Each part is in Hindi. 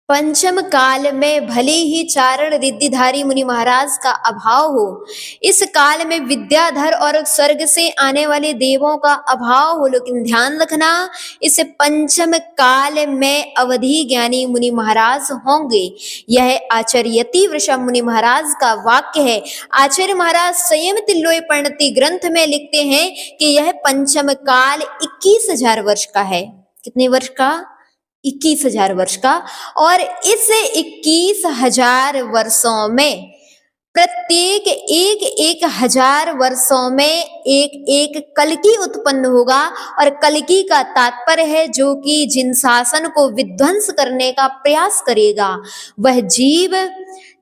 पंचम काल में भले ही चारण रिद्धिधारी मुनि महाराज का अभाव हो, इस काल में विद्याधर और स्वर्ग से आने वाले देवों का अभाव हो, लेकिन ध्यान रखना इस पंचम काल में अवधि ज्ञानी मुनि महाराज होंगे। यह आचार्यति वृषभ मुनि महाराज का वाक्य है। आचार्य महाराज स्वयं तिल्लोय प्रणति ग्रंथ में लिखते हैं कि यह पंचम काल 21,000 वर्ष का है। कितने वर्ष का? 21,000 वर्ष का। और इस 21,000 वर्षों में प्रत्येक एक हजार वर्षों में एक कल्कि उत्पन्न होगा। और कल्कि का तात्पर्य है जो कि जिन शासन को विध्वंस करने का प्रयास करेगा। वह जीव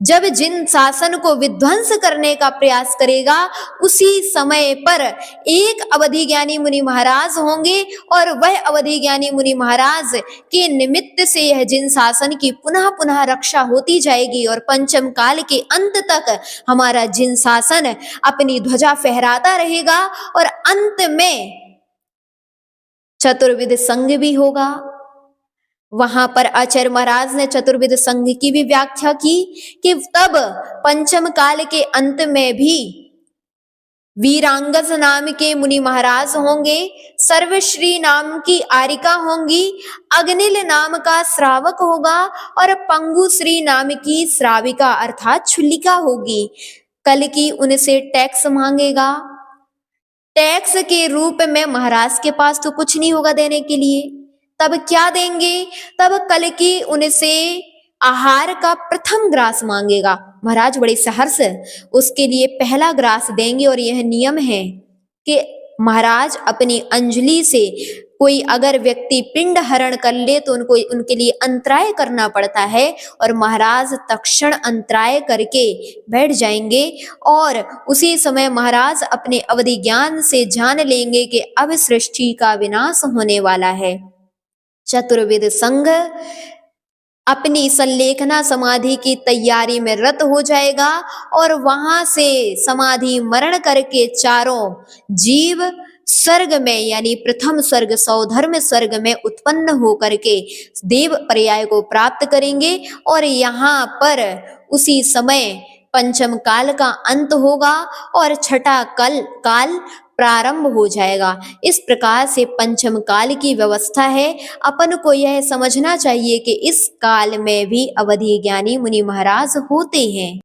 जब जिन शासन को विध्वंस करने का प्रयास करेगा, उसी समय पर एक अवधि ज्ञानी मुनि महाराज होंगे और वह अवधि ज्ञानी मुनि महाराज के निमित्त से यह जिन शासन की पुनः पुनः रक्षा होती जाएगी और पंचम काल के अंत तक हमारा जिन शासन अपनी ध्वजा फहराता रहेगा और अंत में चतुर्विध संघ भी होगा। वहां पर आचार्य महाराज ने चतुर्विध संघ की भी व्याख्या की कि तब पंचम काल के अंत में भी वीरांगज नाम के मुनि महाराज होंगे, सर्वश्री नाम की आरिका होंगी, अग्निल नाम का श्रावक होगा और पंगुश्री नाम की श्राविका अर्थात छुल्लिका होगी। कल्कि उनसे टैक्स मांगेगा। टैक्स के रूप में महाराज के पास तो कुछ नहीं होगा देने के लिए, तब क्या देंगे? तब कल्कि उनसे आहार का प्रथम ग्रास मांगेगा। महाराज बड़े सहर्ष उसके लिए पहला ग्रास देंगे। और यह नियम है कि महाराज अपनी अंजलि से कोई अगर व्यक्ति पिंड हरण कर ले तो उनके लिए अंतराय करना पड़ता है और महाराज तक्षण अंतराय करके बैठ जाएंगे। और उसी समय महाराज अपने अवधि ज्ञान से जान लेंगे कि अब सृष्टि का विनाश होने वाला है। चतुर्विध संघ अपनी संलेखना समाधि की तैयारी में रत हो जाएगा और वहां से समाधि मरण करके चारों जीव स्वर्ग में यानी प्रथम स्वर्ग सौधर्म स्वर्ग में उत्पन्न होकर के देव पर्याय को प्राप्त करेंगे। और यहाँ पर उसी समय पंचम काल का अंत होगा और छठा काल प्रारंभ हो जाएगा। इस प्रकार से पंचम काल की व्यवस्था है। अपन को यह समझना चाहिए कि इस काल में भी अवधि ज्ञानी मुनि महाराज होते हैं।